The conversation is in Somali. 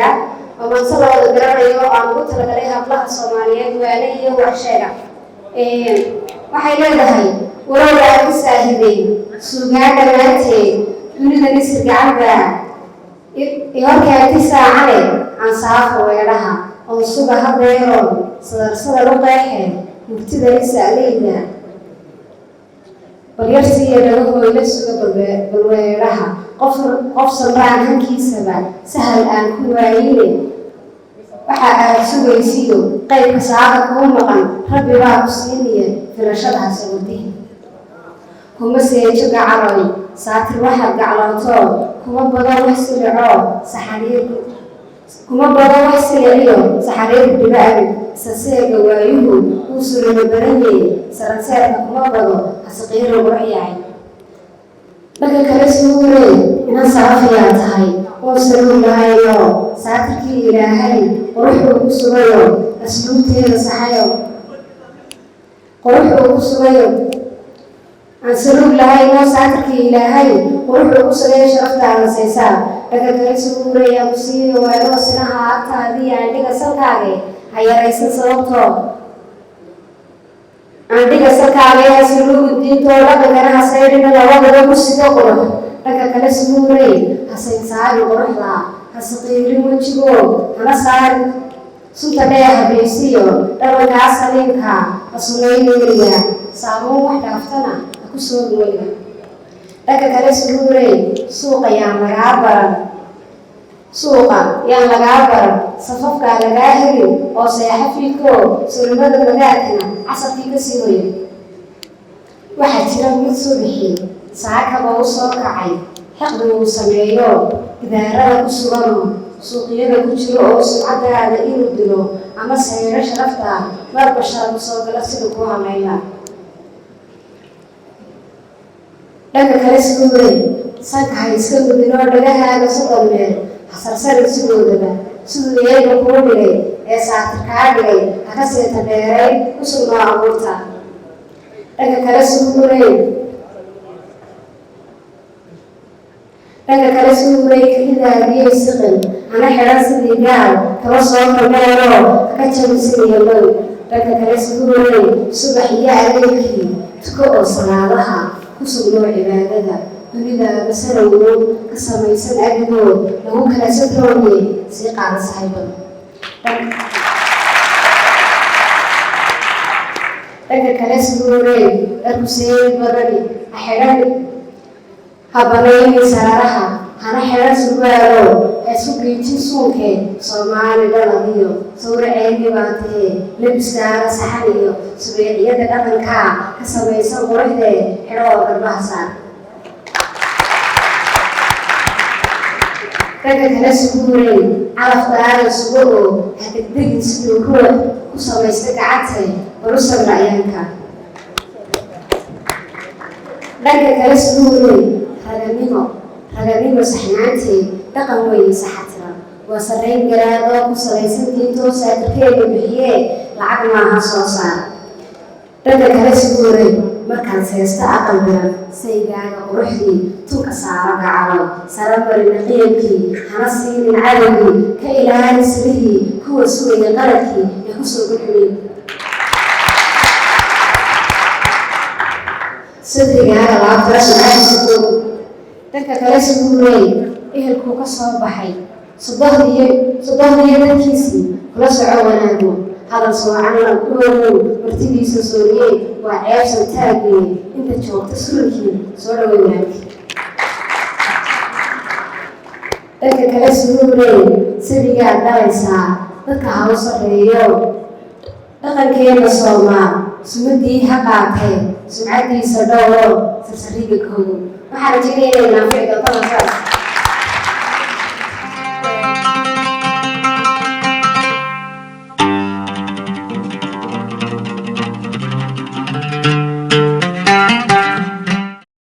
sheegaa oo mansada wada garanayo aan ugu talagalay hablaha Soomaaliyeed waana iyo wax sheega waxay leedahay walowga ka saahiday suugaanta maantee dunida nisir gacanta horkaati saacade aan saafo weedhaha oo suga hadeeroon sadarsada lu qeexee murtida isaaleyda balyarsi iyo dhagahooyla suga balweedhaha qof sanraan hankiisaba sahal aan ku waayine waxa aad sugaysiyo qaybka saacada kuu maqan rabbi baa ku siiniya filashadaas wadiin kuma seejo gacaroy saatir waxaad gaclooto kuma badan wax silico saxariir dhibaabi saseega waayuhu uu surama baranyay saranseerka kuma bado hasiqiiro waxyahay dhanka kale suugurey inan sarafiyaa tahay oo saluug lahayo saatirkii ilaahay quruxuu ku sugayo asluubteeda saxayo aan saluug lahayn oo saatirkii ilaahay quruxuu ku sugayo sharaftaada saysaa dhanka kale suugurey aan ku siiyo weeroo sinaha agtaadii aandhiga salkaage ha yaraysan sababtoo aandhiga salkaage ha saluugu diintoo dhaqankana hasaydhina labadaba ku sido qurux dhanka kale suugurey hasayn saari quruxda hasiqiirin wejigoo hana saari sunta dhee habeysiyo dhabankaa saliimka hasunaynayniga saamuun wax dhaaftana ha ku soo weliga dhanka kale suugurey suuqa yaan lagaa baran safafkaa lagaa helin oo seexa fiidkoo sulimada magaalkana casarkii ka sii hoya waxaa jira mid subixii saakaba u soo kacay xaqdi uu sameeyo gidaarada ku sugano suuqyada ku jiro oo sumcadaada inuu dilo ama sayro sharafta marba sharaf soo gala sida ku hamayla dhanka kale suugurey sanka ha iska gudinoo dhagahaaga sodon meel hasarsari sidoodaba siduu eega kuu dhigay ee saatir kaa dhigay ha ka seeta dheeray ku sugnoo abuurta dhanka kale suugurey kelidaagiyay siqin hana xidhan sidii gaal kaba soo kalmeeloo haka jabin sidii low dhanka kale suugurey subax iyo adeegkii tuko oo salaadaha ku sugnoo cibaadada dunidaada sanawgood ka samaysan adigoo lagu kala satrooye sii qaada sahayban dhanka kale suugurey dharku seeyid badani ha xidhan habanayni sararaha hana xidhan sugaalo ha isku giijin suunkee Soomaali dhaladiyo sawraceedii baa tahee lebiskaaga saxan iyo subeeciyada dhaqankaa ka samaysan quruxdee xidho oo garbaha saar dhanka kale suugurey calaftaada sugo oo ha degdegin siduu ruux ku samaysta gacantay barusan ra'yaanka dhanka kale suugurey raganimo saxnaanteed dhaqan weeye saxatiran waa sarrayn garaadoo ku salaysan diintoo saatirkeeda bixiyee lacag maaha soo saar dhanka kale suugurey markaan seesta aqal biran saygaaga quruxdii tunka saaro gacalo saramarina qiimkii hana siinin cadowgii ka ilaali sirihii kuwa sugaya qaladkii ee ku soo gudxuyin sadrigaaga laabtarashacaadisidoo dhanka kale suugurey ehelkuu ka soo baxay sodohdiyo dadkiisii kula soco wanaago hadal soocanla kuwogow martidiisa sooriyey waa ceebsan taagee inta joogta sulkii soo dhaway wanaagii dhanka kale suugurey sabigaad dhalaysaa dadka ha u sarreeyo dhaqankeena Soomaal sumadii ha qaatee sumcadiisa dhowro sarsariga koogo waxaa la jiraynaa fiicda